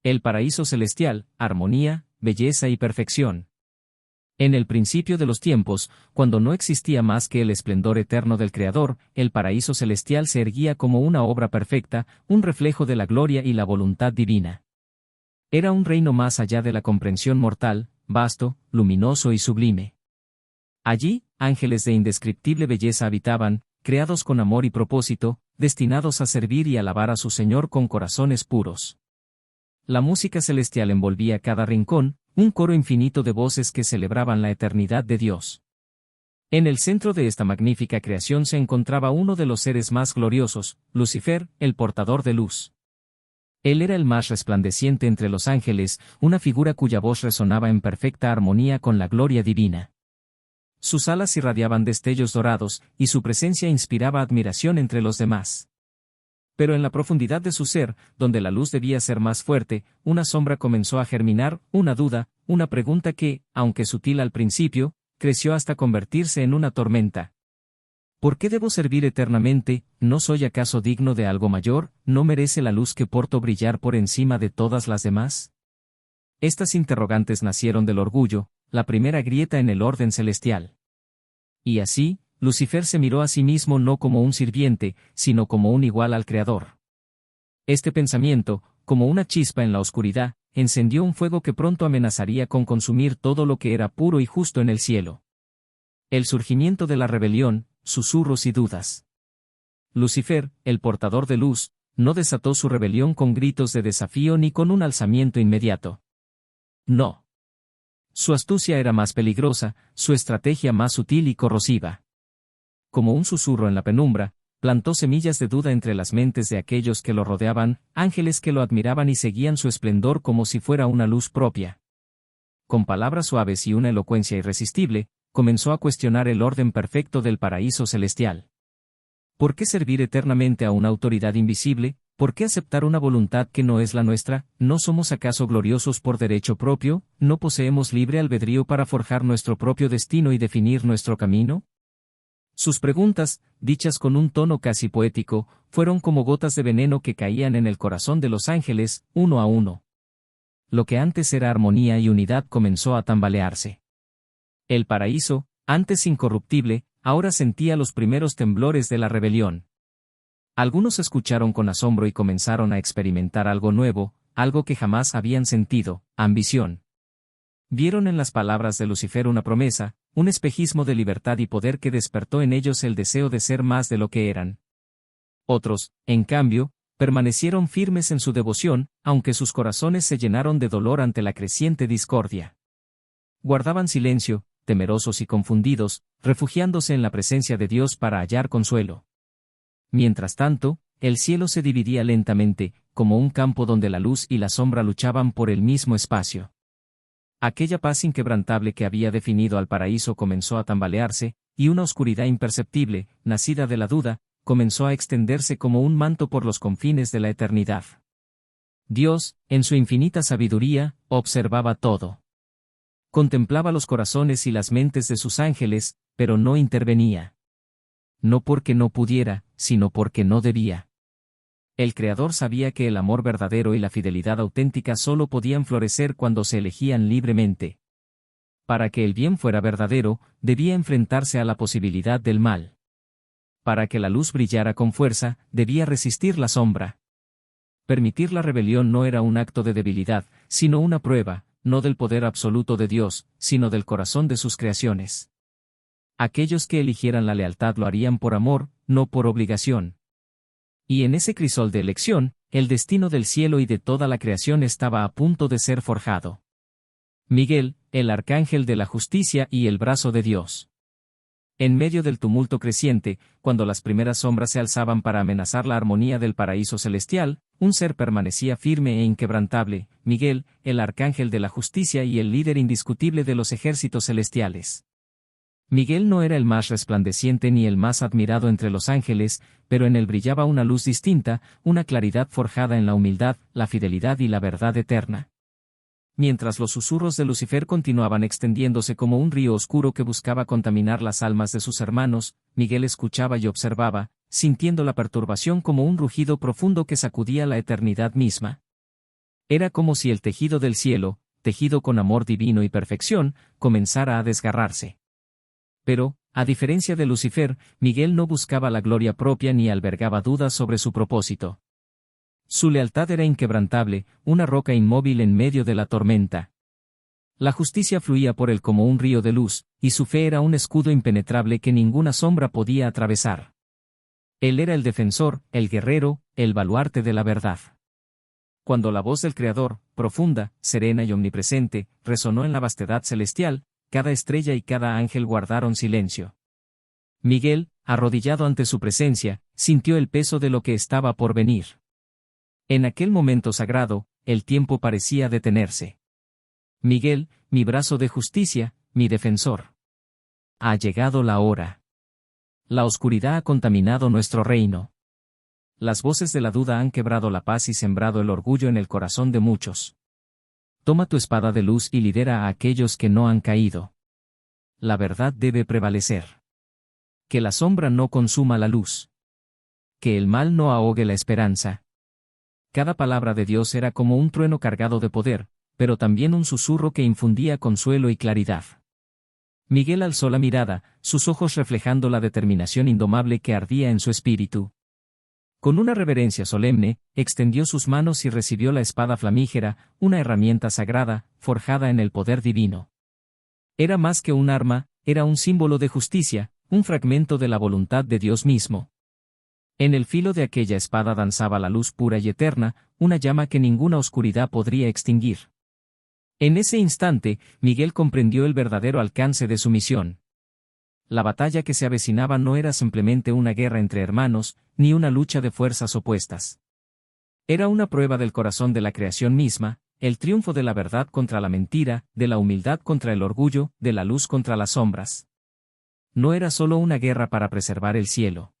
El paraíso celestial, armonía, belleza y perfección. En el principio de los tiempos, cuando no existía más que el esplendor eterno del Creador, el paraíso celestial se erguía como una obra perfecta, un reflejo de la gloria y la voluntad divina. Era un reino más allá de la comprensión mortal, vasto, luminoso y sublime. Allí, ángeles de indescriptible belleza habitaban, creados con amor y propósito, destinados a servir y alabar a su Señor con corazones puros. La música celestial envolvía cada rincón, un coro infinito de voces que celebraban la eternidad de Dios. En el centro de esta magnífica creación se encontraba uno de los seres más gloriosos, Lucifer, el portador de luz. Él era el más resplandeciente entre los ángeles, una figura cuya voz resonaba en perfecta armonía con la gloria divina. Sus alas irradiaban destellos dorados, y su presencia inspiraba admiración entre los demás. Pero en la profundidad de su ser, donde la luz debía ser más fuerte, una sombra comenzó a germinar, una duda, una pregunta que, aunque sutil al principio, creció hasta convertirse en una tormenta. ¿Por qué debo servir eternamente? ¿No soy acaso digno de algo mayor? ¿No merece la luz que porto brillar por encima de todas las demás? Estas interrogantes nacieron del orgullo, la primera grieta en el orden celestial. Y así, Lucifer se miró a sí mismo no como un sirviente, sino como un igual al Creador. Este pensamiento, como una chispa en la oscuridad, encendió un fuego que pronto amenazaría con consumir todo lo que era puro y justo en el cielo. El surgimiento de la rebelión, susurros y dudas. Lucifer, el portador de luz, no desató su rebelión con gritos de desafío ni con un alzamiento inmediato. No. Su astucia era más peligrosa, su estrategia más sutil y corrosiva. Como un susurro en la penumbra, plantó semillas de duda entre las mentes de aquellos que lo rodeaban, ángeles que lo admiraban y seguían su esplendor como si fuera una luz propia. Con palabras suaves y una elocuencia irresistible, comenzó a cuestionar el orden perfecto del paraíso celestial. ¿Por qué servir eternamente a una autoridad invisible? ¿Por qué aceptar una voluntad que no es la nuestra? ¿No somos acaso gloriosos por derecho propio? ¿No poseemos libre albedrío para forjar nuestro propio destino y definir nuestro camino? Sus preguntas, dichas con un tono casi poético, fueron como gotas de veneno que caían en el corazón de los ángeles, uno a uno. Lo que antes era armonía y unidad comenzó a tambalearse. El paraíso, antes incorruptible, ahora sentía los primeros temblores de la rebelión. Algunos escucharon con asombro y comenzaron a experimentar algo nuevo, algo que jamás habían sentido, ambición. Vieron en las palabras de Lucifer una promesa, un espejismo de libertad y poder que despertó en ellos el deseo de ser más de lo que eran. Otros, en cambio, permanecieron firmes en su devoción, aunque sus corazones se llenaron de dolor ante la creciente discordia. Guardaban silencio, temerosos y confundidos, refugiándose en la presencia de Dios para hallar consuelo. Mientras tanto, el cielo se dividía lentamente, como un campo donde la luz y la sombra luchaban por el mismo espacio. Aquella paz inquebrantable que había definido al paraíso comenzó a tambalearse, y una oscuridad imperceptible, nacida de la duda, comenzó a extenderse como un manto por los confines de la eternidad. Dios, en su infinita sabiduría, observaba todo. Contemplaba los corazones y las mentes de sus ángeles, pero no intervenía. No porque no pudiera, sino porque no debía. El Creador sabía que el amor verdadero y la fidelidad auténtica solo podían florecer cuando se elegían libremente. Para que el bien fuera verdadero, debía enfrentarse a la posibilidad del mal. Para que la luz brillara con fuerza, debía resistir la sombra. Permitir la rebelión no era un acto de debilidad, sino una prueba, no del poder absoluto de Dios, sino del corazón de sus creaciones. Aquellos que eligieran la lealtad lo harían por amor, no por obligación. Y en ese crisol de elección, el destino del cielo y de toda la creación estaba a punto de ser forjado. Miguel, el arcángel de la justicia y el brazo de Dios. En medio del tumulto creciente, cuando las primeras sombras se alzaban para amenazar la armonía del paraíso celestial, un ser permanecía firme e inquebrantable, Miguel, el arcángel de la justicia y el líder indiscutible de los ejércitos celestiales. Miguel no era el más resplandeciente ni el más admirado entre los ángeles, pero en él brillaba una luz distinta, una claridad forjada en la humildad, la fidelidad y la verdad eterna. Mientras los susurros de Lucifer continuaban extendiéndose como un río oscuro que buscaba contaminar las almas de sus hermanos, Miguel escuchaba y observaba, sintiendo la perturbación como un rugido profundo que sacudía la eternidad misma. Era como si el tejido del cielo, tejido con amor divino y perfección, comenzara a desgarrarse. Pero, a diferencia de Lucifer, Miguel no buscaba la gloria propia ni albergaba dudas sobre su propósito. Su lealtad era inquebrantable, una roca inmóvil en medio de la tormenta. La justicia fluía por él como un río de luz, y su fe era un escudo impenetrable que ninguna sombra podía atravesar. Él era el defensor, el guerrero, el baluarte de la verdad. Cuando la voz del Creador, profunda, serena y omnipresente, resonó en la vastedad celestial, cada estrella y cada ángel guardaron silencio. Miguel, arrodillado ante su presencia, sintió el peso de lo que estaba por venir. En aquel momento sagrado, el tiempo parecía detenerse. Miguel, mi brazo de justicia, mi defensor. Ha llegado la hora. La oscuridad ha contaminado nuestro reino. Las voces de la duda han quebrado la paz y sembrado el orgullo en el corazón de muchos. Toma tu espada de luz y lidera a aquellos que no han caído. La verdad debe prevalecer. Que la sombra no consuma la luz. Que el mal no ahogue la esperanza. Cada palabra de Dios era como un trueno cargado de poder, pero también un susurro que infundía consuelo y claridad. Miguel alzó la mirada, sus ojos reflejando la determinación indomable que ardía en su espíritu. Con una reverencia solemne, extendió sus manos y recibió la espada flamígera, una herramienta sagrada, forjada en el poder divino. Era más que un arma, era un símbolo de justicia, un fragmento de la voluntad de Dios mismo. En el filo de aquella espada danzaba la luz pura y eterna, una llama que ninguna oscuridad podría extinguir. En ese instante, Miguel comprendió el verdadero alcance de su misión. La batalla que se avecinaba no era simplemente una guerra entre hermanos, ni una lucha de fuerzas opuestas. Era una prueba del corazón de la creación misma, el triunfo de la verdad contra la mentira, de la humildad contra el orgullo, de la luz contra las sombras. No era solo una guerra para preservar el cielo.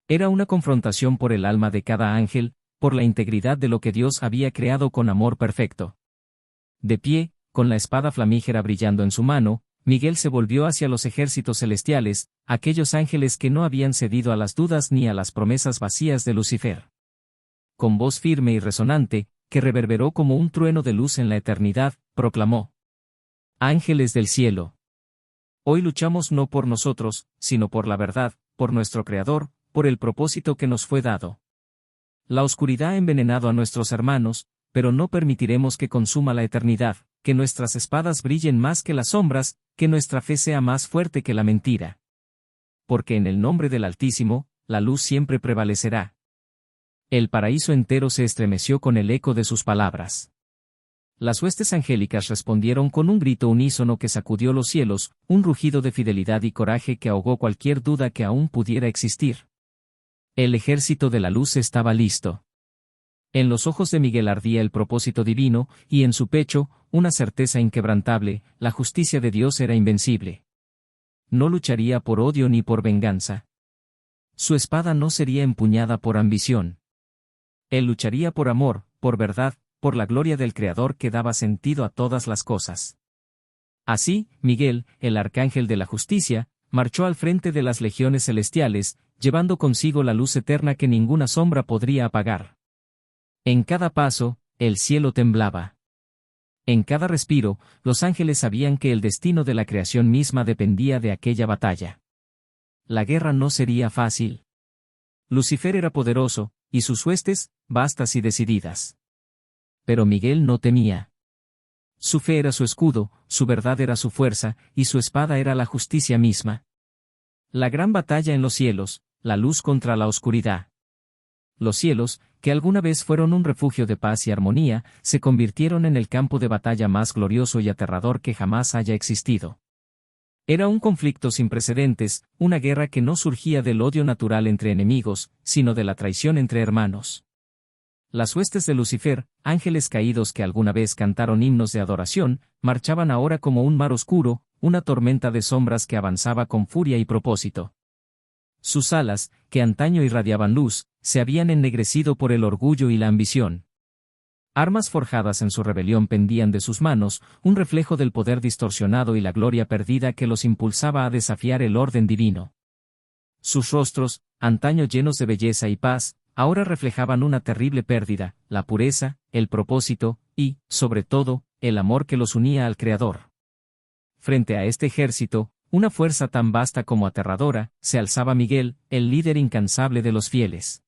Era una confrontación por el alma de cada ángel, por la integridad de lo que Dios había creado con amor perfecto. De pie, con la espada flamígera brillando en su mano, Miguel se volvió hacia los ejércitos celestiales, aquellos ángeles que no habían cedido a las dudas ni a las promesas vacías de Lucifer. Con voz firme y resonante, que reverberó como un trueno de luz en la eternidad, proclamó: Ángeles del cielo. Hoy luchamos no por nosotros, sino por la verdad, por nuestro Creador, por el propósito que nos fue dado. La oscuridad ha envenenado a nuestros hermanos, pero no permitiremos que consuma la eternidad, que nuestras espadas brillen más que las sombras, que nuestra fe sea más fuerte que la mentira. Porque en el nombre del Altísimo, la luz siempre prevalecerá. El paraíso entero se estremeció con el eco de sus palabras. Las huestes angélicas respondieron con un grito unísono que sacudió los cielos, un rugido de fidelidad y coraje que ahogó cualquier duda que aún pudiera existir. El ejército de la luz estaba listo. En los ojos de Miguel ardía el propósito divino, y en su pecho, una certeza inquebrantable: la justicia de Dios era invencible. No lucharía por odio ni por venganza. Su espada no sería empuñada por ambición. Él lucharía por amor, por verdad, por la gloria del Creador que daba sentido a todas las cosas. Así, Miguel, el arcángel de la justicia, marchó al frente de las legiones celestiales, llevando consigo la luz eterna que ninguna sombra podría apagar. En cada paso, el cielo temblaba. En cada respiro, los ángeles sabían que el destino de la creación misma dependía de aquella batalla. La guerra no sería fácil. Lucifer era poderoso, y sus huestes, vastas y decididas. Pero Miguel no temía. Su fe era su escudo, su verdad era su fuerza, y su espada era la justicia misma. La gran batalla en los cielos, la luz contra la oscuridad. Los cielos, que alguna vez fueron un refugio de paz y armonía, se convirtieron en el campo de batalla más glorioso y aterrador que jamás haya existido. Era un conflicto sin precedentes, una guerra que no surgía del odio natural entre enemigos, sino de la traición entre hermanos. Las huestes de Lucifer, ángeles caídos que alguna vez cantaron himnos de adoración, marchaban ahora como un mar oscuro, una tormenta de sombras que avanzaba con furia y propósito. Sus alas, que antaño irradiaban luz, se habían ennegrecido por el orgullo y la ambición. Armas forjadas en su rebelión pendían de sus manos, un reflejo del poder distorsionado y la gloria perdida que los impulsaba a desafiar el orden divino. Sus rostros, antaño llenos de belleza y paz, ahora reflejaban una terrible pérdida, la pureza, el propósito, y, sobre todo, el amor que los unía al Creador. Frente a este ejército, una fuerza tan vasta como aterradora, se alzaba Miguel, el líder incansable de los fieles.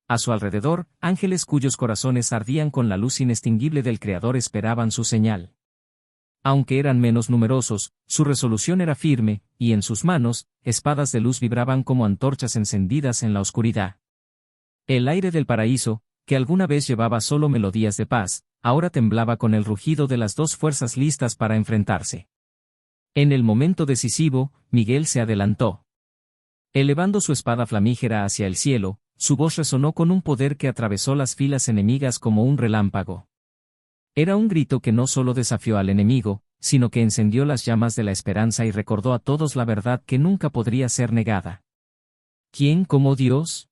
A su alrededor, ángeles cuyos corazones ardían con la luz inextinguible del Creador esperaban su señal. Aunque eran menos numerosos, su resolución era firme, y en sus manos, espadas de luz vibraban como antorchas encendidas en la oscuridad. El aire del paraíso, que alguna vez llevaba solo melodías de paz, ahora temblaba con el rugido de las dos fuerzas listas para enfrentarse. En el momento decisivo, Miguel se adelantó. Elevando su espada flamígera hacia el cielo, su voz resonó con un poder que atravesó las filas enemigas como un relámpago. Era un grito que no solo desafió al enemigo, sino que encendió las llamas de la esperanza y recordó a todos la verdad que nunca podría ser negada. ¿Quién como Dios?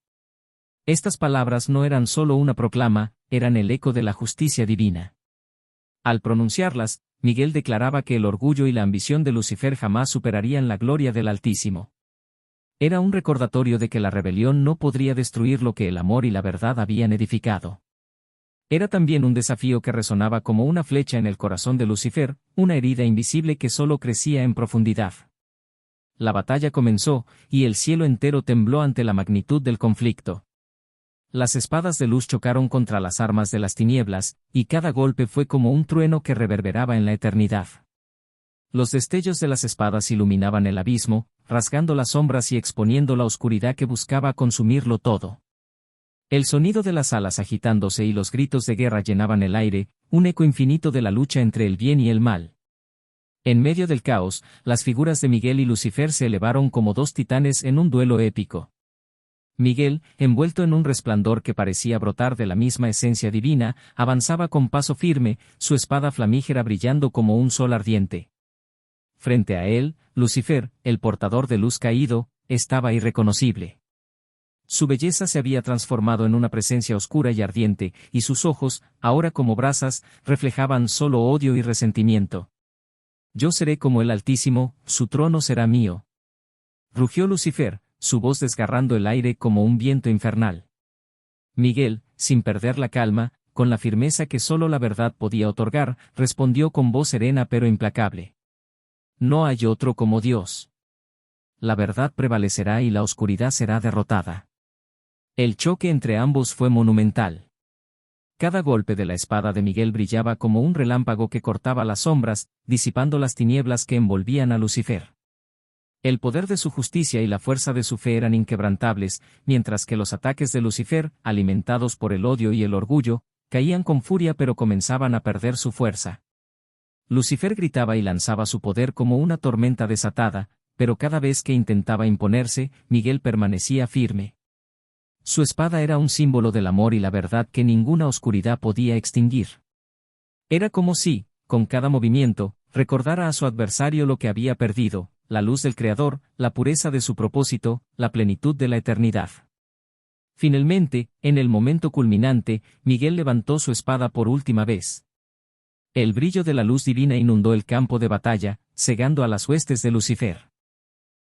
Estas palabras no eran solo una proclama, eran el eco de la justicia divina. Al pronunciarlas, Miguel declaraba que el orgullo y la ambición de Lucifer jamás superarían la gloria del Altísimo. Era un recordatorio de que la rebelión no podría destruir lo que el amor y la verdad habían edificado. Era también un desafío que resonaba como una flecha en el corazón de Lucifer, una herida invisible que solo crecía en profundidad. La batalla comenzó, y el cielo entero tembló ante la magnitud del conflicto. Las espadas de luz chocaron contra las armas de las tinieblas, y cada golpe fue como un trueno que reverberaba en la eternidad. Los destellos de las espadas iluminaban el abismo, rasgando las sombras y exponiendo la oscuridad que buscaba consumirlo todo. El sonido de las alas agitándose y los gritos de guerra llenaban el aire, un eco infinito de la lucha entre el bien y el mal. En medio del caos, las figuras de Miguel y Lucifer se elevaron como dos titanes en un duelo épico. Miguel, envuelto en un resplandor que parecía brotar de la misma esencia divina, avanzaba con paso firme, su espada flamígera brillando como un sol ardiente. Frente a él, Lucifer, el portador de luz caído, estaba irreconocible. Su belleza se había transformado en una presencia oscura y ardiente, y sus ojos, ahora como brasas, reflejaban solo odio y resentimiento. Yo seré como el Altísimo, su trono será mío. Rugió Lucifer, su voz desgarrando el aire como un viento infernal. Miguel, sin perder la calma, con la firmeza que solo la verdad podía otorgar, respondió con voz serena pero implacable. No hay otro como Dios. La verdad prevalecerá y la oscuridad será derrotada. El choque entre ambos fue monumental. Cada golpe de la espada de Miguel brillaba como un relámpago que cortaba las sombras, disipando las tinieblas que envolvían a Lucifer. El poder de su justicia y la fuerza de su fe eran inquebrantables, mientras que los ataques de Lucifer, alimentados por el odio y el orgullo, caían con furia pero comenzaban a perder su fuerza. Lucifer gritaba y lanzaba su poder como una tormenta desatada, pero cada vez que intentaba imponerse, Miguel permanecía firme. Su espada era un símbolo del amor y la verdad que ninguna oscuridad podía extinguir. Era como si, con cada movimiento, recordara a su adversario lo que había perdido, la luz del Creador, la pureza de su propósito, la plenitud de la eternidad. Finalmente, en el momento culminante, Miguel levantó su espada por última vez. El brillo de la luz divina inundó el campo de batalla, cegando a las huestes de Lucifer.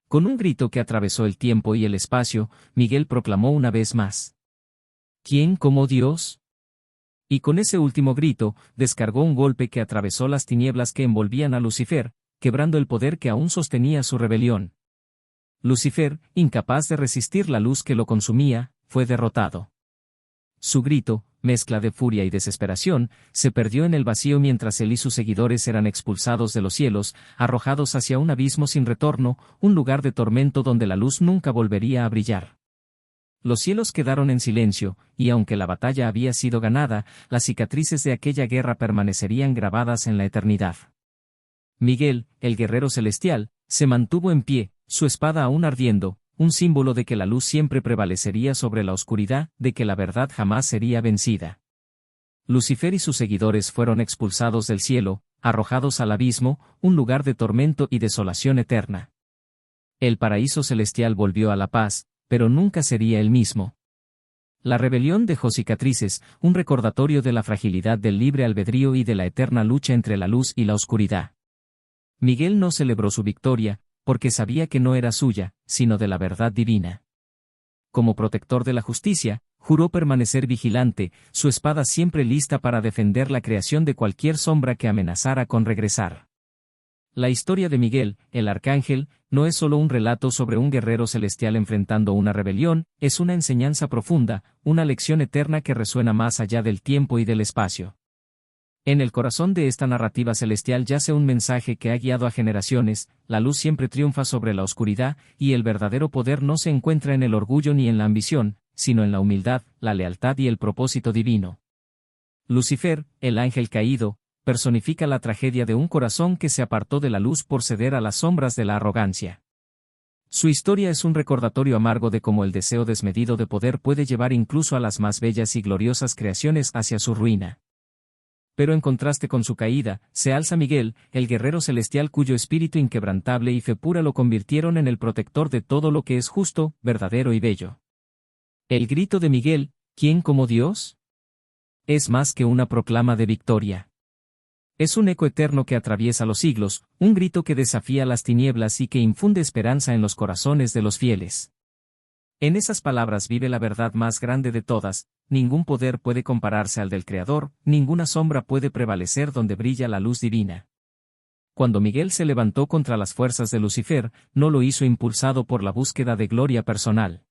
Con un grito que atravesó el tiempo y el espacio, Miguel proclamó una vez más: ¿Quién como Dios? Y con ese último grito, descargó un golpe que atravesó las tinieblas que envolvían a Lucifer, quebrando el poder que aún sostenía su rebelión. Lucifer, incapaz de resistir la luz que lo consumía, fue derrotado. Su grito, mezcla de furia y desesperación, se perdió en el vacío mientras él y sus seguidores eran expulsados de los cielos, arrojados hacia un abismo sin retorno, un lugar de tormento donde la luz nunca volvería a brillar. Los cielos quedaron en silencio, y aunque la batalla había sido ganada, las cicatrices de aquella guerra permanecerían grabadas en la eternidad. Miguel, el guerrero celestial, se mantuvo en pie, su espada aún ardiendo, un símbolo de que la luz siempre prevalecería sobre la oscuridad, de que la verdad jamás sería vencida. Lucifer y sus seguidores fueron expulsados del cielo, arrojados al abismo, un lugar de tormento y desolación eterna. El paraíso celestial volvió a la paz, pero nunca sería el mismo. La rebelión dejó cicatrices, un recordatorio de la fragilidad del libre albedrío y de la eterna lucha entre la luz y la oscuridad. Miguel no celebró su victoria, porque sabía que no era suya, sino de la verdad divina. como protector de la justicia, juró permanecer vigilante, su espada siempre lista para defender la creación de cualquier sombra que amenazara con regresar. La historia de Miguel, el arcángel, no es solo un relato sobre un guerrero celestial enfrentando una rebelión, es una enseñanza profunda, una lección eterna que resuena más allá del tiempo y del espacio. En el corazón de esta narrativa celestial yace un mensaje que ha guiado a generaciones: la luz siempre triunfa sobre la oscuridad, y el verdadero poder no se encuentra en el orgullo ni en la ambición, sino en la humildad, la lealtad y el propósito divino. Lucifer, el ángel caído, personifica la tragedia de un corazón que se apartó de la luz por ceder a las sombras de la arrogancia. Su historia es un recordatorio amargo de cómo el deseo desmedido de poder puede llevar incluso a las más bellas y gloriosas creaciones hacia su ruina. Pero en contraste con su caída, se alza Miguel, el guerrero celestial cuyo espíritu inquebrantable y fe pura lo convirtieron en el protector de todo lo que es justo, verdadero y bello. El grito de Miguel, ¿quién como Dios?, es más que una proclama de victoria. Es un eco eterno que atraviesa los siglos, un grito que desafía las tinieblas y que infunde esperanza en los corazones de los fieles. En esas palabras vive la verdad más grande de todas: ningún poder puede compararse al del Creador, ninguna sombra puede prevalecer donde brilla la luz divina. Cuando Miguel se levantó contra las fuerzas de Lucifer, no lo hizo impulsado por la búsqueda de gloria personal.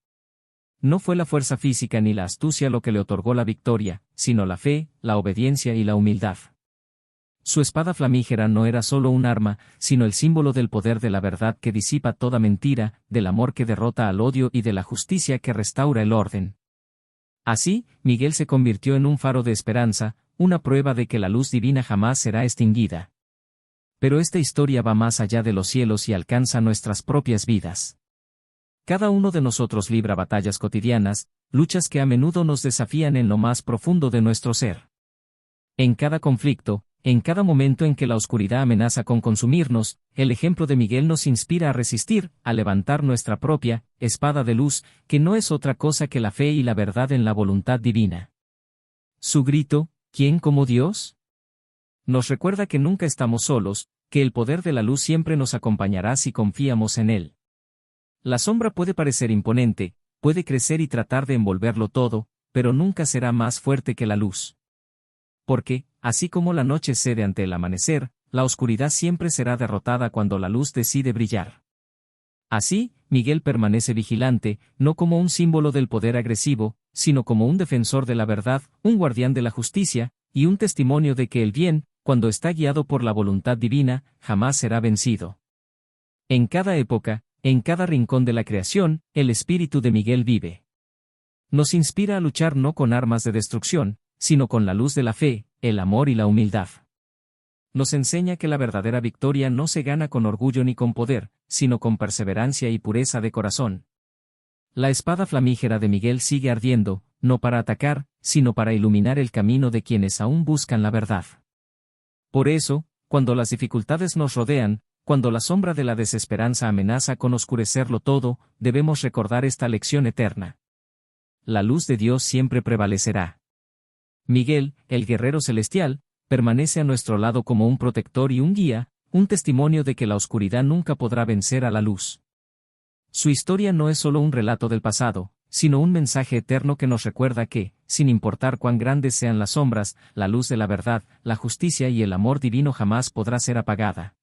No fue la fuerza física ni la astucia lo que le otorgó la victoria, sino la fe, la obediencia y la humildad. Su espada flamígera no era solo un arma, sino el símbolo del poder de la verdad que disipa toda mentira, del amor que derrota al odio y de la justicia que restaura el orden. Así, Miguel se convirtió en un faro de esperanza, una prueba de que la luz divina jamás será extinguida. Pero esta historia va más allá de los cielos y alcanza nuestras propias vidas. Cada uno de nosotros libra batallas cotidianas, luchas que a menudo nos desafían en lo más profundo de nuestro ser. En cada conflicto, en cada momento en que la oscuridad amenaza con consumirnos, el ejemplo de Miguel nos inspira a resistir, a levantar nuestra propia espada de luz, que no es otra cosa que la fe y la verdad en la voluntad divina. Su grito, ¿quién como Dios?, nos recuerda que nunca estamos solos, que el poder de la luz siempre nos acompañará si confiamos en él. La sombra puede parecer imponente, puede crecer y tratar de envolverlo todo, pero nunca será más fuerte que la luz. Porque, así como la noche cede ante el amanecer, la oscuridad siempre será derrotada cuando la luz decide brillar. Así, Miguel permanece vigilante, no como un símbolo del poder agresivo, sino como un defensor de la verdad, un guardián de la justicia, y un testimonio de que el bien, cuando está guiado por la voluntad divina, jamás será vencido. En cada época, en cada rincón de la creación, el espíritu de Miguel vive. Nos inspira a luchar no con armas de destrucción, sino con la luz de la fe, el amor y la humildad. Nos enseña que la verdadera victoria no se gana con orgullo ni con poder, sino con perseverancia y pureza de corazón. La espada flamígera de Miguel sigue ardiendo, no para atacar, sino para iluminar el camino de quienes aún buscan la verdad. Por eso, cuando las dificultades nos rodean, cuando la sombra de la desesperanza amenaza con oscurecerlo todo, debemos recordar esta lección eterna. La luz de Dios siempre prevalecerá. Miguel, el guerrero celestial, permanece a nuestro lado como un protector y un guía, un testimonio de que la oscuridad nunca podrá vencer a la luz. Su historia no es solo un relato del pasado, sino un mensaje eterno que nos recuerda que, sin importar cuán grandes sean las sombras, la luz de la verdad, la justicia y el amor divino jamás podrá ser apagada.